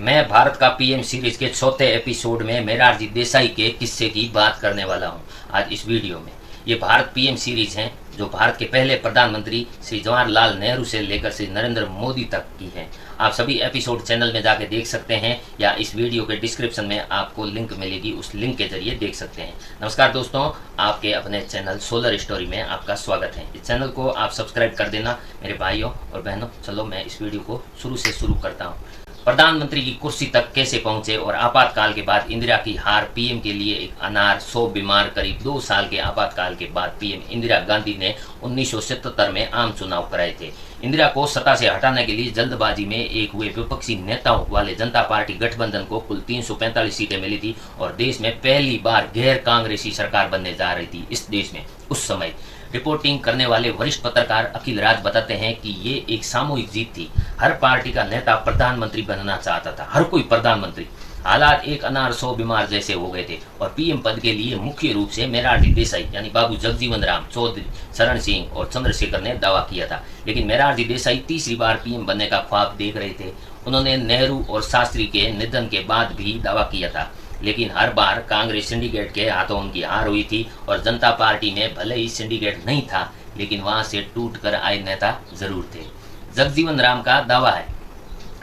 मैं भारत का PM series के चौथे एपिसोड में मोरारजी देसाई के किस्से की बात करने वाला हूं आज इस वीडियो में। ये भारत पीएम सीरीज है जो भारत के पहले प्रधानमंत्री श्री जवाहरलाल नेहरू से लेकर श्री नरेंद्र मोदी तक की है। आप सभी एपिसोड चैनल में जाके देख सकते हैं या इस वीडियो के डिस्क्रिप्शन में आपको लिंक मिलेगी, उस लिंक के जरिए देख सकते हैं। नमस्कार दोस्तों, आपके अपने चैनल सोलर स्टोरी में आपका स्वागत है। इस चैनल को आप सब्सक्राइब कर देना मेरे भाइयों और बहनों। चलो मैं इस वीडियो को शुरू से शुरू करता हूँ। प्रधानमंत्री की कुर्सी तक कैसे पहुंचे और आपातकाल के बाद इंदिरा की हार, पीएम के लिए एक अनार, 100 बीमार। करीब 2 साल के आपातकाल के बाद पीएम इंदिरा गांधी ने 1977 में आम चुनाव कराए थे। इंदिरा को सत्ता से हटाने के लिए जल्दबाजी में एक हुए विपक्षी नेताओं वाले जनता पार्टी गठबंधन को कुल 345 सीटें मिली थी और देश में पहली बार गैर कांग्रेसी सरकार बनने जा रही थी। इस देश में उस समय रिपोर्टिंग करने वाले वरिष्ठ पत्रकार अखिल राज बताते हैं कि ये एक सामूहिक जीत थी। हर पार्टी का नेता प्रधानमंत्री बनना चाहता था, हर कोई प्रधानमंत्री। हालात एक अनार 100 बीमार जैसे हो गए थे और पीएम पद के लिए मुख्य रूप से मोरारजी देसाई यानी बाबू जगजीवन राम, चौधरी चरण सिंह और चंद्रशेखर ने दावा किया था। लेकिन मोरारजी देसाई तीसरी बार पीएम बनने का ख्वाब देख रहे थे। उन्होंने नेहरू और शास्त्री के निधन के बाद भी दावा किया था, लेकिन हर बार कांग्रेस सिंडिकेट के हाथों उनकी हार हुई थी और जनता पार्टी में भले ही सिंडिकेट नहीं था लेकिन वहां से टूट कर आए नेता जरूर थे। जगजीवन राम का दावा है,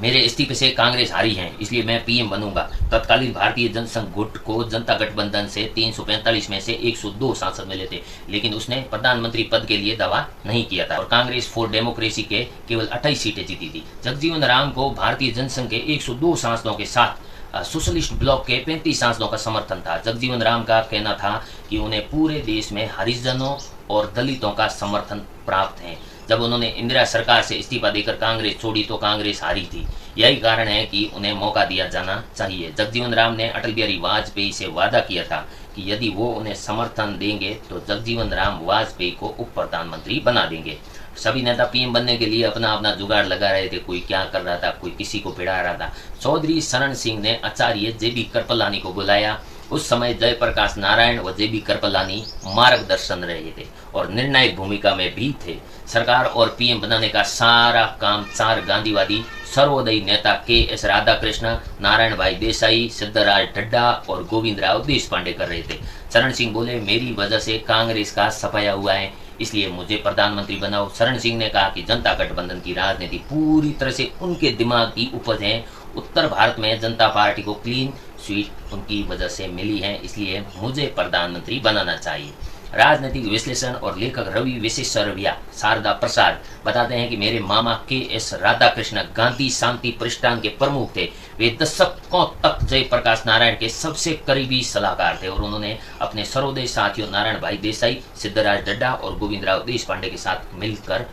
मेरे इस्तीफे से कांग्रेस हारी है इसलिए मैं पीएम बनूंगा। तत्कालीन भारतीय जनसंघ गुट को जनता गठबंधन से 345 में से 102 सांसद मिले थे, लेकिन उसने प्रधानमंत्री पद के लिए दावा नहीं किया था और कांग्रेस फॉर डेमोक्रेसी के केवल 28 सीटें जीती थी। जगजीवन राम को भारतीय जनसंघ के 102 सांसदों के साथ सोशलिस्ट ब्लॉक के 35 सांसदों का समर्थन था। जगजीवन राम का कहना था कि उन्हें पूरे देश में हरिजनों और दलितों का समर्थन प्राप्त है। जब उन्होंने इंदिरा सरकार से इस्तीफा देकर कांग्रेस छोड़ी तो कांग्रेस हारी थी। यही कारण है कि उन्हें मौका दिया जाना चाहिए। जगजीवन राम ने अटल बिहारी वाजपेयी से वादा किया था कि यदि वो उन्हें समर्थन देंगे तो जगजीवन राम वाजपेयी को उप प्रधानमंत्री बना देंगे। सभी नेता पीएम बनने के लिए अपना अपना जुगाड़ लगा रहे थे। कोई क्या कर रहा था, कोई किसी को भिड़ा रहा था। चौधरी चरण सिंह ने आचार्य जेबी कृपलानी को बुलाया। उस समय जयप्रकाश नारायण व जेबी कृपलानी मार्गदर्शन रहे थे और निर्णायक भूमिका में भी थे। सरकार और पीएम बनाने का सारा काम 4 गांधीवादी सर्वोदयी नेता के.एस. राधाकृष्ण, नारायण भाई देसाई, सिद्धराज ढड्डा और गोविंदराव देशपांडे कर रहे थे। चरण सिंह बोले, मेरी वजह से कांग्रेस का सफाया हुआ है इसलिए मुझे प्रधानमंत्री बनाओ। चरण सिंह ने कहा कि जनता गठबंधन की राजनीति पूरी तरह से उनके दिमाग की उपज है। उत्तर भारत में जनता पार्टी को क्लीन स्वीट उनकी वजह से मिली है, इसलिए मुझे प्रधानमंत्री बनाना चाहिए। राजनीतिक विश्लेषण और लेखक रवि विशेषरविया शारदा प्रसाद बताते हैं कि मेरे मामा के.एस. राधाकृष्ण गांधी शांति प्रतिष्ठान के प्रमुख थे। वे दशकों तक जयप्रकाश नारायण के सबसे करीबी सलाहकार थे और उन्होंने अपने सर्वोदय साथियों नारायण भाई देसाई, सिद्धराज ढड्डा और गोविंदराव देशपांडे के साथ मिलकर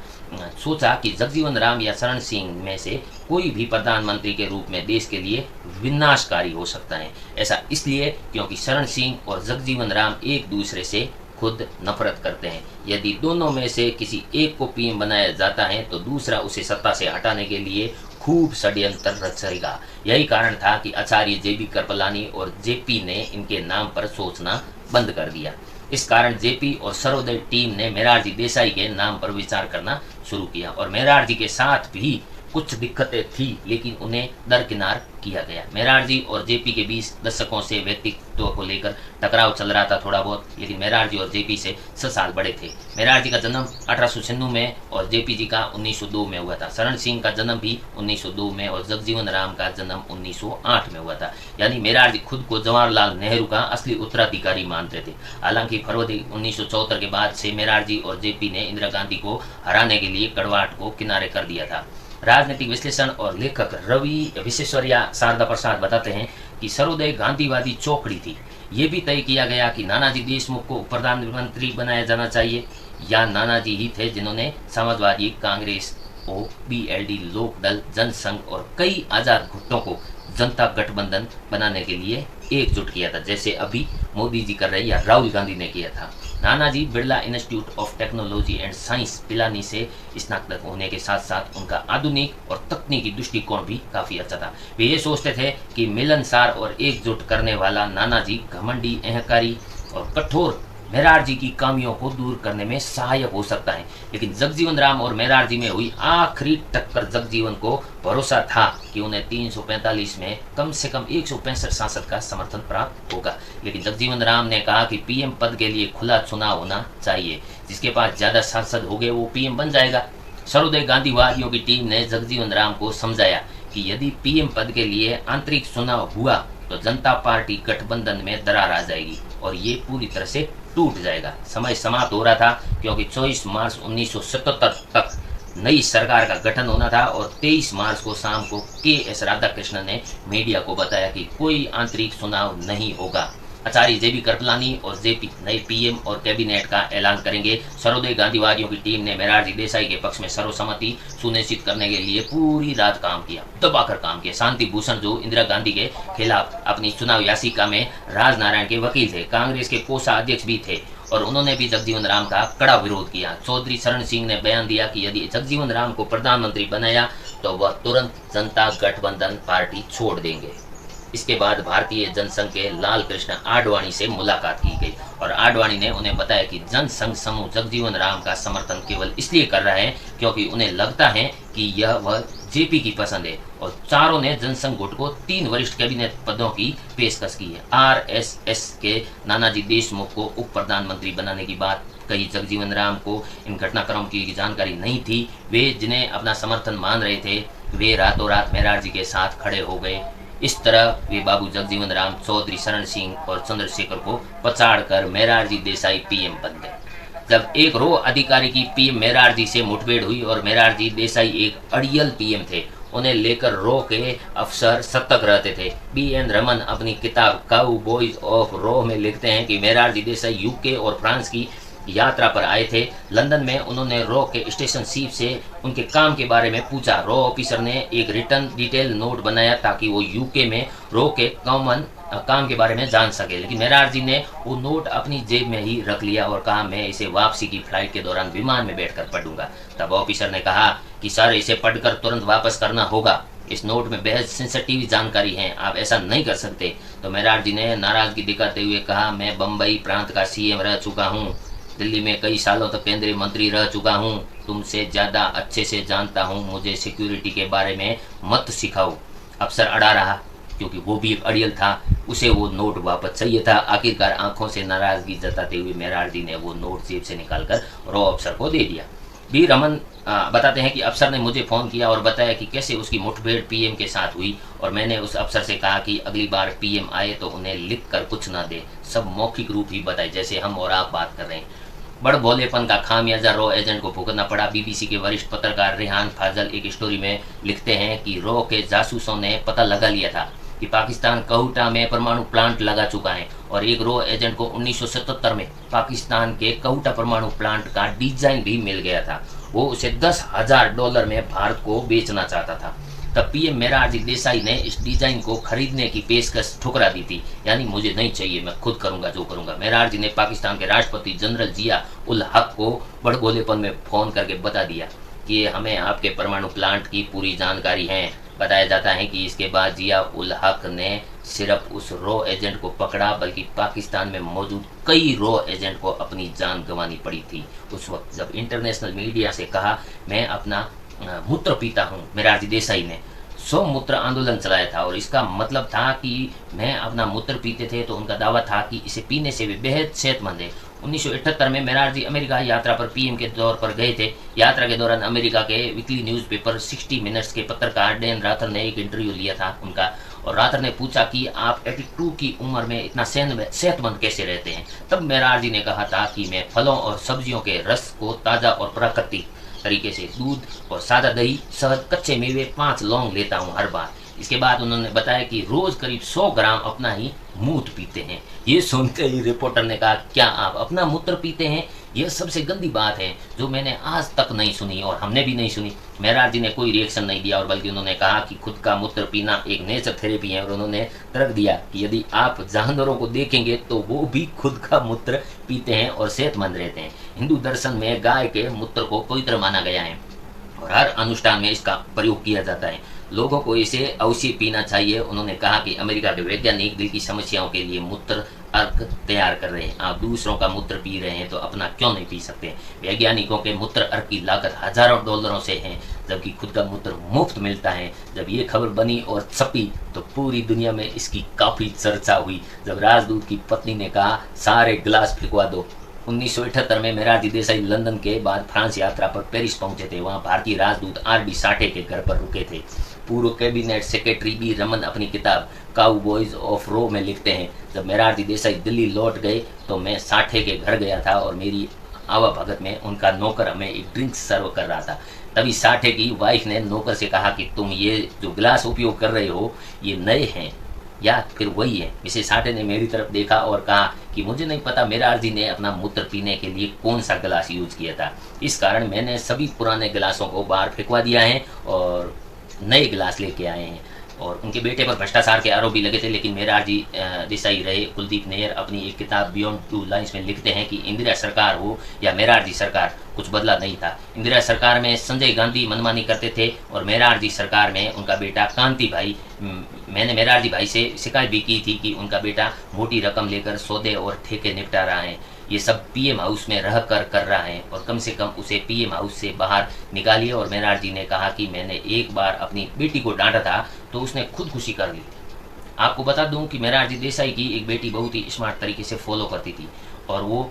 सोचा कि जगजीवन राम या चरण सिंह में से कोई भी प्रधानमंत्री के रूप में देश के लिए विनाशकारी हो सकता है। ऐसा इसलिए क्योंकि चरण सिंह और जगजीवन राम एक दूसरे से खुद नफरत करते हैं। यदि दोनों में से किसी एक को पीएम बनाया जाता है तो दूसरा उसे सत्ता से हटाने के लिए खूब षड्यंत्र रचेगा। यही कारण था कि आचार्य जेबी कृपलानी और जेपी ने इनके नाम पर सोचना बंद कर दिया। इस कारण जेपी और सर्वोदय टीम ने मोरारजी देसाई के नाम पर विचार करना शुरू किया और मोरारजी के साथ भी कुछ दिक्कतें थी लेकिन उन्हें दरकिनार किया गया। मोरारजी और जेपी के बीच दशकों से व्यक्तित्व को लेकर टकराव चल रहा था थोड़ा बहुत, लेकिन मोरारजी और जेपी से 6 साल बड़े थे। मोरारजी का जन्म 1896 में और जेपी जी का 1902 में हुआ था। चरण सिंह का जन्म भी 1902 में और जगजीवन राम का जन्म 1908 में हुआ था। यानी मोरारजी खुद को जवाहरलाल नेहरू का असली उत्तराधिकारी मानते थे। हालांकि फरवरी 1974 के बाद से मोरारजी और जेपी ने इंदिरा गांधी को हराने के लिए कड़वाहट को किनारे कर दिया था। राजनीतिक विश्लेषण और लेखक रवि विशेषरविया शारदा प्रसाद बताते हैं कि सर्वोदय गांधीवादी चौकड़ी थी। ये भी तय किया गया कि नानाजी देशमुख को प्रधानमंत्री बनाया जाना चाहिए या नानाजी ही थे जिन्होंने समाजवादी कांग्रेस, बीएलडी, लोकदल, जनसंघ और कई आजाद गुटों को जनता गठबंधन बनाने के लिए एकजुट किया था, जैसे अभी मोदी जी कर रहे या राहुल गांधी ने किया था। Nanaji Birla institute of technology and science Pilani से स्नातक होने के साथ साथ उनका आधुनिक और तकनीकी दृष्टिकोण भी काफी अच्छा था। वे ये सोचते थे कि मिलनसार और एकजुट करने वाला नानाजी घमंडी, अहंकारी और कठोर मेरारजी की खामियों को दूर करने में सहायक हो सकता है। लेकिन जगजीवन राम और मेरारजी में हुई आखिरी टक्कर जगजीवन को भरोसा था कि उन्हें 345 में कम से कम 165 सांसद का समर्थन प्राप्त होगा। लेकिन जगजीवन राम ने कहा कि पीएम पद के लिए खुला चुनाव होना चाहिए, जिसके पास ज्यादा सांसद हो गए वो पीएम बन जाएगा। सर्वोदय गांधीवादियों की टीम ने जगजीवन राम को समझाया कि यदि पीएम पद के लिए आंतरिक चुनाव हुआ तो जनता पार्टी गठबंधन में दरार आ जाएगी और ये पूरी तरह से टूट जाएगा। समय समाप्त हो रहा था क्योंकि 24 मार्च 1977 तक नई सरकार का गठन होना था और 23 मार्च को शाम को के.एस. राधाकृष्णन ने मीडिया को बताया कि कोई आंतरिक चुनाव नहीं होगा। आचार्य जेबी कृपलानी और जेपी नए पीएम और कैबिनेट का ऐलान करेंगे। सर्वोदय गांधीवादियों की टीम ने मोरारजी देसाई के पक्ष में सर्वसम्मति सुनिश्चित करने के लिए पूरी रात काम किया, दबाकर काम किया। शांति भूषण जो इंदिरा गांधी के खिलाफ अपनी चुनाव याचिका में राजनारायण के वकील थे, कांग्रेस के कोषाध्यक्ष भी थे और उन्होंने भी जगजीवन राम का कड़ा विरोध किया। चौधरी शरण सिंह ने बयान दिया कि यदि जगजीवन राम को प्रधानमंत्री बनाया तो वह तुरंत जनता गठबंधन पार्टी छोड़ देंगे। इसके बाद भारतीय जनसंघ के लाल कृष्ण आडवाणी से मुलाकात की गई और आडवाणी ने उन्हें बताया कि जनसंघ समूह जगजीवन राम का समर्थन केवल इसलिए कर रहा है क्योंकि उन्हें लगता है कि यह वह जेपी की पसंद है। और चारों ने जनसंघ गुट को 3 वरिष्ठ कैबिनेट पदों की पेशकश की है। आरएसएस के नानाजी देशमुख को उप प्रधानमंत्री बनाने की बात कही। जगजीवन राम को इन घटनाक्रम की जानकारी नहीं थी। वे जिन्हें अपना समर्थन मान रहे थे वे रातों रात मोरारजी के साथ खड़े हो गए। इस तरह वे बाबू जगजीवन राम, चौधरी शरण सिंह और चंद्रशेखर को पछाड़कर मोरारजी देसाई पीएम बन गए। जब एक रो अधिकारी की पीएम मोरारजी से मुठभेड़ हुई और मोरारजी देसाई एक अड़ियल पीएम थे, उन्हें लेकर रो के अफसर सतर्क रहते थे। बी.एन. रमन अपनी किताब काउबॉयज ऑफ रो में लिखते हैं कि मोरारजी देसाई यूके और फ्रांस की यात्रा पर आए थे। लंदन में उन्होंने रॉ के स्टेशन चीफ से उनके काम के बारे में पूछा। रॉ ऑफिसर ने एक रिटर्न डिटेल नोट बनाया ताकि वो यूके में रॉ के कॉमन काम के बारे में जान सके। लेकिन मोरारजी ने वो नोट अपनी जेब में ही रख लिया और कहा मैं इसे वापसी की फ्लाइट के दौरान विमान में बैठकर पढ़ूंगा। तब ऑफिसर ने कहा कि सर इसे पढ़कर तुरंत वापस करना होगा, इस नोट में बेहद सेंसिटिव जानकारी है, आप ऐसा नहीं कर सकते। तो मोरारजी ने नाराजगी दिखाते हुए कहा मैं बम्बई प्रांत का सीएम रह चुका हूँ, दिल्ली में कई सालों तक केंद्रीय मंत्री रह चुका हूँ, तुमसे ज्यादा अच्छे से जानता हूँ, मुझे सिक्योरिटी के बारे में मत सिखाओ। अफसर अड़ा रहा क्योंकि वो भी एक अड़ियल था, उसे वो नोट वापस चाहिए था। आखिरकार आंखों से नाराजगी जताते हुए मोरारजी ने वो नोट जेब से निकालकर रॉ अफसर को दे दिया। बी रमन बताते हैं कि अफसर ने मुझे फ़ोन किया और बताया कि कैसे उसकी मुठभेड़ पीएम के साथ हुई और मैंने उस अफसर से कहा कि अगली बार पीएम आए तो उन्हें लिख कर कुछ ना दे, सब मौखिक रूप ही बताए जैसे हम और आप बात कर रहे हैं। बड़ भोलेपन का खामियाजा रॉ एजेंट को भुगतना पड़ा। बीबीसी के वरिष्ठ पत्रकार रेहान फाजल एक स्टोरी में लिखते हैं कि रॉ के जासूसों ने पता लगा लिया था कि पाकिस्तान कहूटा में परमाणु प्लांट लगा चुका है और एक रॉ एजेंट को 1977 में पाकिस्तान के कहूटा परमाणु प्लांट का डिजाइन भी मिल गया था। वो उसे $10,000 में भारत को बेचना चाहता था। तब पीएम मोरारजी देसाई ने इस डिजाइन को खरीदने की पेशकश ठुकरा दी थी, यानी मुझे नहीं चाहिए, मैं खुद करूंगा जो करूंगा। मोरारजी ने पाकिस्तान के राष्ट्रपति जनरल जिया उल हक को बड़बोलेपन में फोन करके बता दिया कि हमें आपके परमाणु प्लांट की पूरी जानकारी है। बताया जाता है कि इसके बाद जिया उल हक ने सिर्फ उस रॉ एजेंट को पकड़ा बल्कि पाकिस्तान में मौजूद कई रॉ एजेंट को अपनी जान गंवानी पड़ी थी। उस वक्त जब इंटरनेशनल मीडिया से कहा मैं अपना मूत्र पीता हूँ, मोरारजी देसाई ने 100 मूत्र आंदोलन चलाया था और इसका मतलब था कि मैं अपना मूत्र पीते थे, तो उनका दावा था कि इसे पीने से वे बेहद सेहतमंद है। 1978 में मोरारजी अमेरिका यात्रा पर पीएम के तौर पर गए थे। यात्रा के दौरान अमेरिका के वीकली न्यूज़पेपर 60 मिनट्स के पत्रकार डैन राथर ने एक इंटरव्यू लिया था उनका, और राथर ने पूछा कि आप 82 की उम्र में इतना सेहतमंद कैसे रहते हैं। तब मोरारजी ने कहा था कि मैं फलों और सब्जियों के रस को ताज़ा और प्राकृतिक तरीके से दूध और सादा दही, शहद, कच्चे मेवे, 5 लौंग लेता हूँ हर बार। इसके बाद उन्होंने बताया कि रोज करीब 100 ग्राम अपना ही मूत्र पीते हैं। ये सुनते ही रिपोर्टर ने कहा क्या आप अपना मूत्र पीते हैं? यह सबसे गंदी बात है जो मैंने आज तक नहीं सुनी और हमने भी नहीं सुनी। मोरारजी ने कोई रिएक्शन नहीं दिया और बल्कि उन्होंने कहा कि खुद का मूत्र पीना एक नेचर थेरेपी है और उन्होंने तर्क दिया कि यदि आप जानवरों को देखेंगे तो वो भी खुद का मूत्र पीते हैं और सेहतमंद रहते हैं। हिंदू दर्शन में गाय के मूत्र को पवित्र माना गया है और हर अनुष्ठान में इसका प्रयोग किया जाता है। लोगों को इसे अवश्य पीना चाहिए। उन्होंने कहा कि अमेरिका के वैज्ञानिक दिल की समस्याओं के लिए मूत्र अर्क तैयार कर रहे हैं। आप दूसरों का मूत्र पी रहे हैं तो अपना क्यों नहीं पी सकते? वैज्ञानिकों के मूत्र अर्क की लागत हजारों डॉलरों से है, जबकि खुद का मूत्र मुफ्त मिलता है। जब ये खबर बनी और छपी तो पूरी दुनिया में इसकी काफी चर्चा हुई। जब राजदूत की पत्नी ने कहा सारे गिलास फेंकवा दो। 1978 में मोरारजी देसाई लंदन के बाद फ्रांस यात्रा पर पेरिस पहुंचे थे। वहां भारतीय राजदूत आर.डी. साठे के घर पर रुके थे। पूर्व कैबिनेट सेक्रेटरी बी रमन अपनी किताब काउबॉयज ऑफ रो में लिखते हैं, जब मोरारजी देसाई दिल्ली लौट गए तो मैं साठे के घर गया था और मेरी आवाभगत में उनका नौकर हमें एक ड्रिंक सर्व कर रहा था। तभी साठे की वाइफ ने नौकर से कहा कि तुम ये जो गिलास उपयोग कर रहे हो ये नए हैं या फिर वही है? मिसेस साठे ने मेरी तरफ देखा और कहा कि मुझे नहीं पता मोरारजी ने अपना मूत्र पीने के लिए कौन सा गिलास यूज किया था, इस कारण मैंने सभी पुराने गिलासों को बाहर फेंकवा दिया है और नए गिलास लेके आए हैं। और उनके बेटे पर भ्रष्टाचार के आरोप भी लगे थे, लेकिन मोरारजी देसाई रहे। कुलदीप नैयर अपनी एक किताब बियॉन्ड टू लाइन्स में लिखते हैं कि इंदिरा सरकार हो या मोरारजी सरकार, कुछ बदला नहीं था। इंदिरा सरकार में संजय गांधी मनमानी करते थे और मोरारजी सरकार में उनका बेटा कांति भाई, मैंने मोरारजी भाई से शिकायत भी की थी कि उनका बेटा मोटी रकम लेकर सौदे और ठेके निपटा रहा है। ये सब पीएम हाउस में रह कर रहा है और कम से कम उसे पीएम हाउस से बाहर निकालिए। और मोरारजी ने कहा कि मैंने एक बार अपनी बेटी को डांटा था तो उसने खुदकुशी कर ली। आपको बता दूं कि मोरारजी देसाई की एक बेटी बहुत ही स्मार्ट तरीके से फॉलो करती थी और वो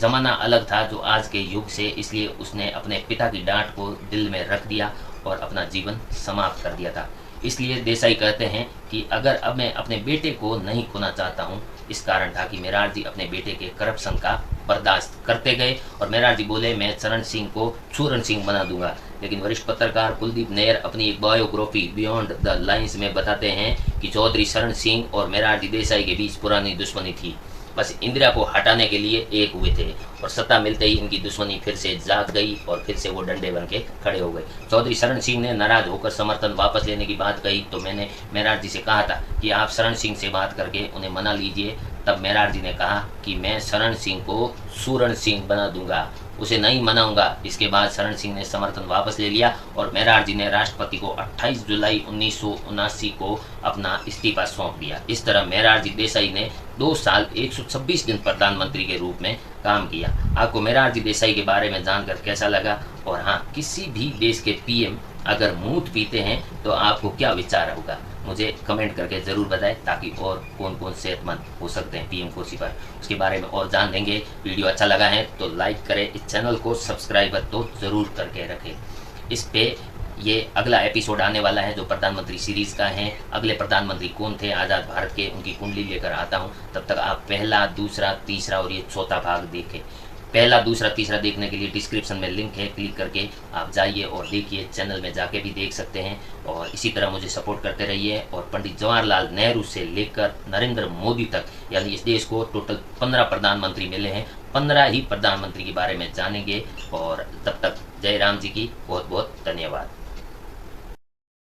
ज़माना अलग था जो आज के युग से, इसलिए उसने अपने पिता की डांट को दिल में रख दिया और अपना जीवन समाप्त कर दिया था। इसलिए देसाई कहते हैं कि अगर अब मैं अपने बेटे को नहीं खोना चाहता हूँ, इस कारण था कि मोरारजी अपने बेटे के करप्शन का बर्दाश्त करते गए और मोरारजी बोले मैं चरण सिंह को चूरण सिंह बना दूंगा। लेकिन वरिष्ठ पत्रकार कुलदीप नैयर अपनी एक बायोग्राफी बियॉन्ड द लाइन्स में बताते हैं कि चौधरी चरण सिंह और मोरारजी देसाई के बीच पुरानी दुश्मनी थी। बस इंदिरा को हटाने के लिए एक हुए थे और सत्ता मिलते ही इनकी दुश्मनी फिर से जाग गई और फिर से वो डंडे बन के खड़े हो गए। चौधरी चरण सिंह ने नाराज होकर समर्थन वापस लेने की बात कही तो मैंने मोरारजी से कहा था कि आप चरण सिंह से बात करके उन्हें मना लीजिए। तब मोरारजी ने कहा कि मैं चरण सिंह को सूरण सिंह बना दूंगा, उसे नहीं मनाऊंगा। इसके बाद चरण सिंह ने समर्थन वापस ले लिया और मोरारजी ने राष्ट्रपति को 28 जुलाई 1979 को अपना इस्तीफा सौंप दिया। इस तरह मोरारजी देसाई ने 2 साल 126 दिन प्रधानमंत्री के रूप में काम किया। आपको मोरारजी देसाई के बारे में जानकर कैसा लगा? और हाँ, किसी भी देश के पीएम अगर मूत पीते हैं तो आपको क्या विचार होगा? मुझे कमेंट करके ज़रूर बताएं ताकि और कौन कौन सेहतमंद हो सकते हैं पीएम कुर्सी पर, उसके बारे में और जान लेंगे। वीडियो अच्छा लगा है तो लाइक करें, इस चैनल को सब्सक्राइब तो ज़रूर करके रखें। इस पे ये अगला एपिसोड आने वाला है जो प्रधानमंत्री सीरीज़ का है। अगले प्रधानमंत्री कौन थे आज़ाद भारत के, उनकी कुंडली लेकर आता हूँ। तब तक आप पहला, दूसरा, तीसरा और ये चौथा भाग देखें। पहला, दूसरा, तीसरा देखने के लिए डिस्क्रिप्शन में लिंक है, क्लिक करके आप जाइए और देखिए। चैनल में जाके भी देख सकते हैं और इसी तरह मुझे सपोर्ट करते रहिए। और पंडित जवाहरलाल नेहरू से लेकर नरेंद्र मोदी तक, यानी इस देश को टोटल 15 प्रधानमंत्री मिले हैं। 15 ही प्रधानमंत्री के बारे में जानेंगे। और तब तक जय राम जी की बहुत बहुत धन्यवाद।